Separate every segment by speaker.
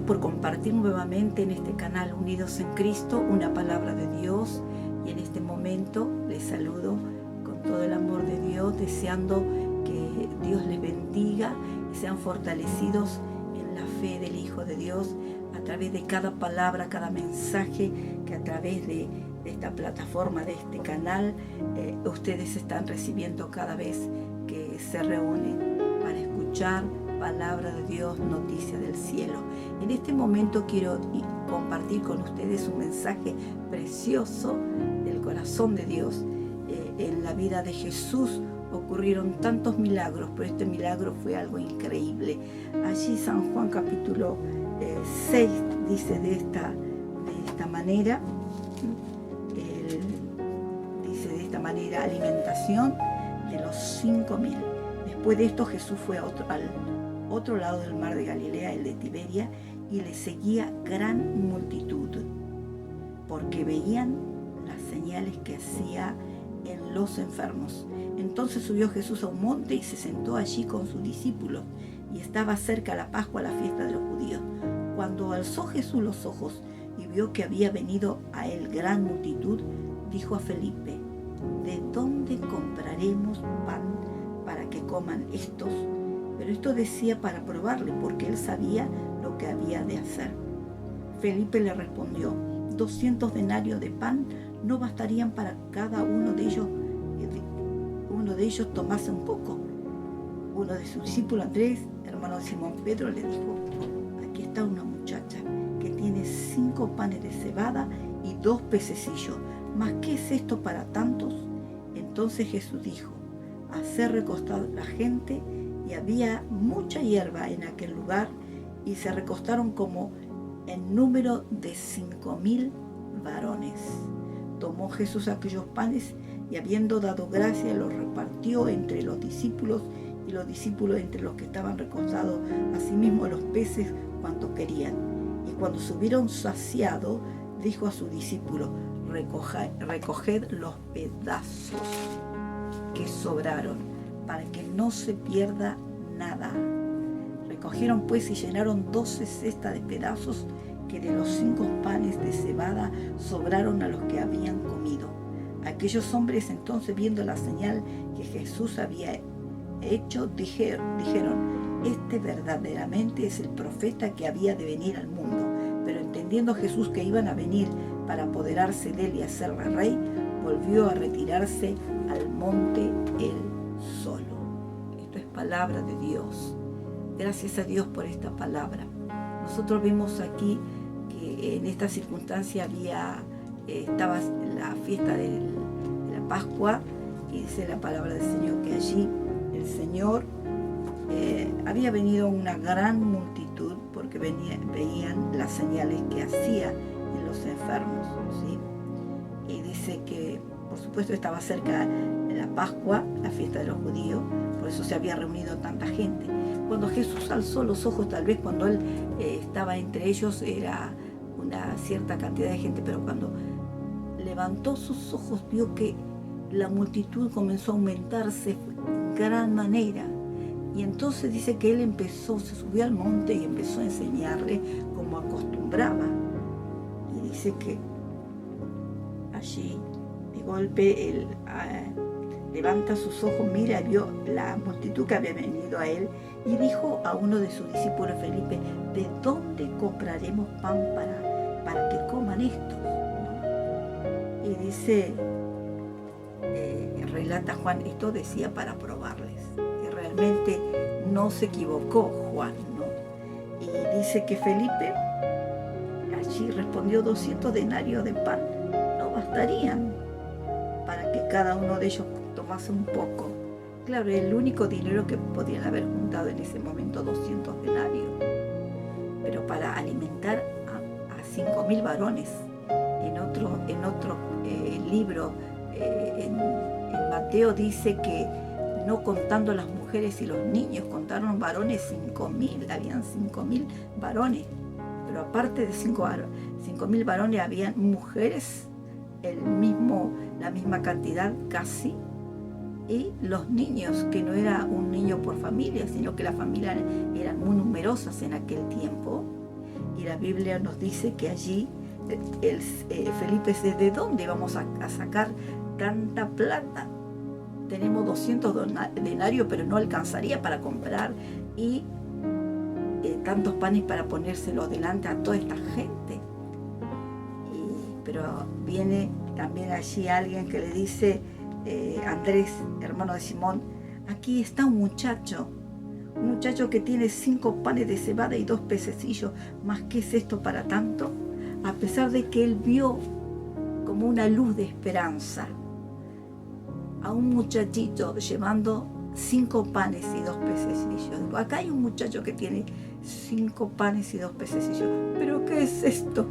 Speaker 1: Dios por compartir nuevamente en este canal Unidos en Cristo una palabra de Dios, y en este momento les saludo con todo el amor de Dios, deseando que Dios les bendiga y sean fortalecidos en la fe del Hijo de Dios a través de cada palabra, cada mensaje que a través de esta plataforma, de este canal, ustedes están recibiendo cada vez que se reúnen para escuchar palabra de Dios, noticia del cielo. En este momento quiero compartir con ustedes un mensaje precioso del corazón de Dios. En la vida de Jesús ocurrieron tantos milagros, pero este milagro fue algo increíble. Allí San Juan capítulo 6 dice de esta manera, dice de esta manera: alimentación de los 5.000. Después de esto Jesús fue al otro lado del mar de Galilea, el de Tiberia, y le seguía gran multitud, porque veían las señales que hacía en los enfermos. Entonces subió Jesús a un monte y se sentó allí con sus discípulos, y estaba cerca la Pascua, la fiesta de los judíos. Cuando alzó Jesús los ojos y vio que había venido a él gran multitud, dijo a Felipe: ¿de dónde compraremos pan para que coman estos? Pero esto decía para probarle, porque él sabía lo que había de hacer. Felipe le respondió: 200 denarios de pan no bastarían para cada uno de ellos tomase un poco. Uno de sus discípulos, Andrés, hermano de Simón Pedro, le dijo: aquí está una muchacha que tiene 5 panes de cebada y 2 pececillos, ¿mas qué es esto para tantos? Entonces Jesús dijo: hacer recostar la gente. Y había mucha hierba en aquel lugar, y se recostaron como en número de 5.000 varones. Tomó Jesús aquellos panes, y habiendo dado gracia, los repartió entre los discípulos, y los discípulos entre los que estaban recostados, asimismo los peces cuanto querían. Y cuando se hubieron saciado, dijo a sus discípulos: recoged los pedazos que sobraron, para que no se pierda nada. Recogieron pues y llenaron 12 cestas de pedazos que de los 5 panes de cebada sobraron a los que habían comido. Aquellos hombres entonces, viendo la señal que Jesús había hecho, dijeron: este verdaderamente es el profeta que había de venir al mundo. Pero entendiendo Jesús que iban a venir para apoderarse de él y hacerle rey, volvió a retirarse al monte él solo. Esto es palabra de Dios. Gracias a Dios por esta palabra. Nosotros vemos aquí que en esta circunstancia estaba la fiesta de la Pascua, y dice la palabra del Señor que allí el Señor había venido una gran multitud, porque veían las señales que hacía en los enfermos, ¿sí? Y dice que por supuesto estaba cerca de la Pascua, la fiesta de los judíos, por eso se había reunido tanta gente. Cuando Jesús alzó los ojos, tal vez cuando él estaba entre ellos era una cierta cantidad de gente, pero cuando levantó sus ojos vio que la multitud comenzó a aumentarse en gran manera. Y entonces dice que él se subió al monte y empezó a enseñarle como acostumbraba. Y dice que allí de golpe él levanta sus ojos, mira, vio la multitud que había venido a él, y dijo a uno de sus discípulos, Felipe: ¿de dónde compraremos pan para que coman estos? Y dice, relata Juan, esto decía para probarles, que realmente no se equivocó Juan, ¿no? Y dice que Felipe allí respondió: 200 denarios de pan no bastarían para que cada uno de ellos tomase un poco. Claro, el único dinero que podían haber juntado en ese momento, 200 denarios, pero para alimentar a 5.000 varones. En otro libro, en Mateo, dice que no contando las mujeres y los niños, contaron varones 5.000, habían 5.000 varones, pero aparte de 5.000 varones habían mujeres, la misma cantidad casi, y los niños, que no era un niño por familia, sino que las familias eran muy numerosas en aquel tiempo. Y la Biblia nos dice que allí Felipe dice, ¿de dónde vamos a sacar tanta plata? Tenemos 200 denarios, pero no alcanzaría para comprar y tantos panes para ponérselos delante a toda esta gente. Pero viene también allí alguien que le dice, Andrés, hermano de Simón, aquí está un muchacho que tiene 5 panes de cebada y 2 pececillos, ¿más qué es esto para tanto? A pesar de que él vio como una luz de esperanza a un muchachito llevando 5 panes y 2 pececillos. Acá hay un muchacho que tiene 5 panes y 2 pececillos, ¿pero qué es esto?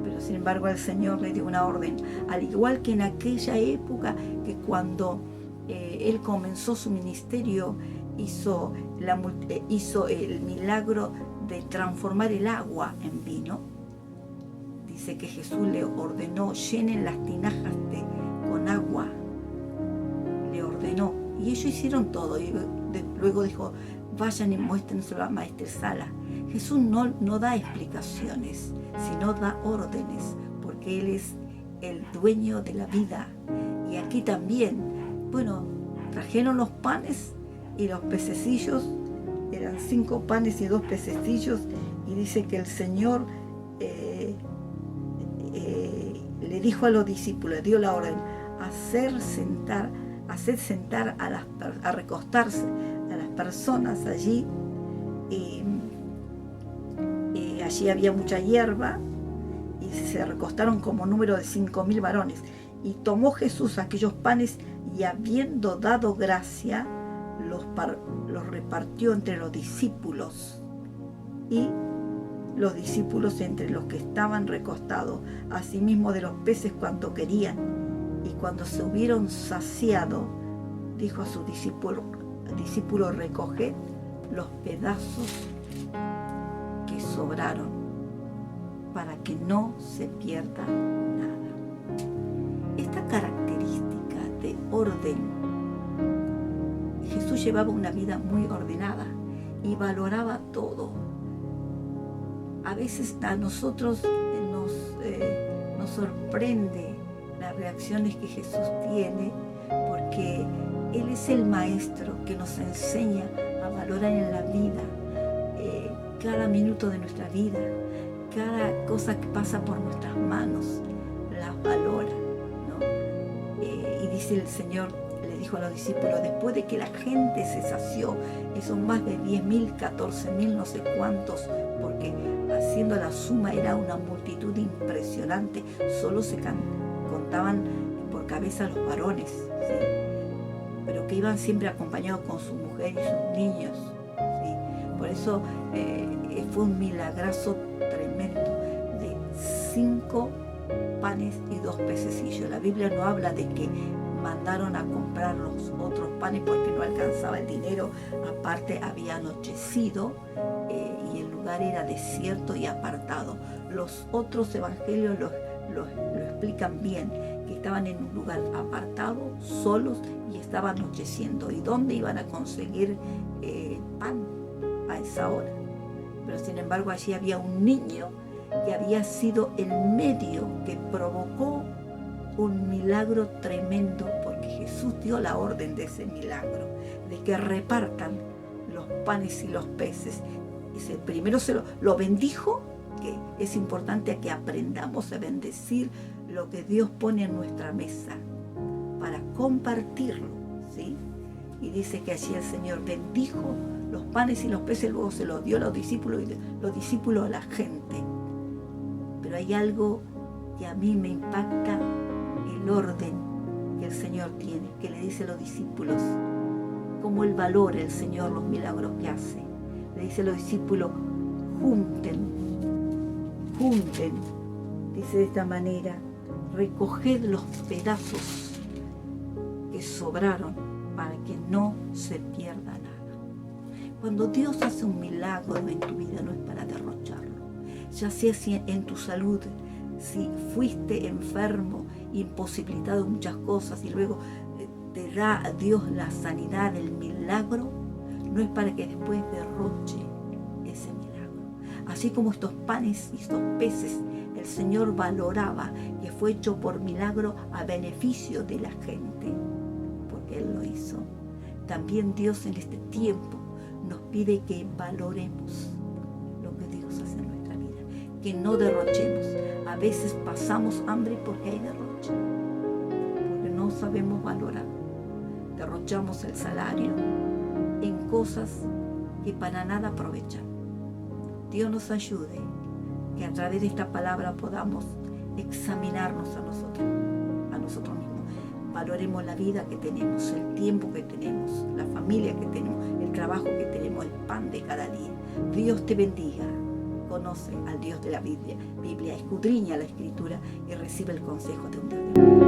Speaker 1: Pero sin embargo el Señor le dio una orden, al igual que en aquella época que cuando él comenzó su ministerio, hizo el milagro de transformar el agua en vino. Dice que Jesús le ordenó, llenen las tinajas con agua, le ordenó, y ellos hicieron todo, y luego dijo, vayan y muéstrenselo a maestresala. Jesús no da explicaciones, sino da órdenes, porque Él es el dueño de la vida. Y aquí también, bueno, trajeron los panes y los pececillos, eran 5 panes y 2 pececillos, y dice que el Señor le dijo a los discípulos, dio la orden, hacer sentar a recostarse a las personas allí, y allí había mucha hierba, y se recostaron como número de 5.000 varones. Y tomó Jesús aquellos panes, y habiendo dado gracia, los repartió entre los discípulos, y los discípulos entre los que estaban recostados, asimismo de los peces cuanto querían. Y cuando se hubieron saciado, dijo a sus discípulos, recoged los pedazos que sobraron, para que no se pierda nada. Esta característica de orden, Jesús llevaba una vida muy ordenada y valoraba todo. A veces a nosotros nos sorprende las reacciones que Jesús tiene, porque Él es el maestro que nos enseña a valorar en la vida, cada minuto de nuestra vida, cada cosa que pasa por nuestras manos, las valora, ¿no? Y dice el Señor, le dijo a los discípulos, después de que la gente se sació, y son más de 10.000, 14.000, no sé cuántos, porque haciendo la suma era una multitud impresionante, solo se contaban por cabeza los varones, ¿sí? Pero que iban siempre acompañados con su mujer y sus niños, ¿sí? Por eso fue un milagrazo tremendo de 5 panes y 2 pececillos. La Biblia no habla de que mandaron a comprar los otros panes porque no alcanzaba el dinero, aparte había anochecido y el lugar era desierto y apartado. Los otros evangelios lo explican bien, que estaban en un lugar apartado, solos, y estaba anocheciendo. ¿Y dónde iban a conseguir pan a esa hora? Pero sin embargo allí había un niño que había sido el medio que provocó un milagro tremendo, porque Jesús dio la orden de ese milagro, de que repartan los panes y los peces. Dice, primero lo bendijo, que es importante que aprendamos a bendecir lo que Dios pone en nuestra mesa para compartirlo, ¿sí? Y dice que allí el Señor bendijo los panes y los peces, luego se los dio a los discípulos y los discípulos a la gente. Pero hay algo que a mí me impacta, el orden que el Señor tiene, que le dice a los discípulos, cómo Él valora el Señor los milagros que hace. Le dice a los discípulos, junten, dice de esta manera, recoged los pedazos que sobraron para que no se pierda nada. Cuando Dios hace un milagro en tu vida, no es para derrocharlo, ya sea en tu salud, si fuiste enfermo, imposibilitado de muchas cosas, y luego te da a Dios la sanidad, el milagro, no es para que después derroche ese milagro. Así como estos panes y estos peces, el Señor valoraba que fue hecho por milagro a beneficio de la gente, porque Él lo hizo. También Dios en este tiempo nos pide que valoremos lo que Dios hace en nuestra vida, que no derrochemos. A veces pasamos hambre porque hay derroche, porque no sabemos valorar. Derrochamos el salario en cosas que para nada aprovechan. Dios nos ayude, que a través de esta palabra podamos examinarnos a nosotros mismos. Valoremos la vida que tenemos, el tiempo que tenemos, la familia que tenemos, el trabajo que tenemos, el pan de cada día. Dios te bendiga. Conoce al Dios de la Biblia, escudriña la Escritura y recibe el consejo de un Dios.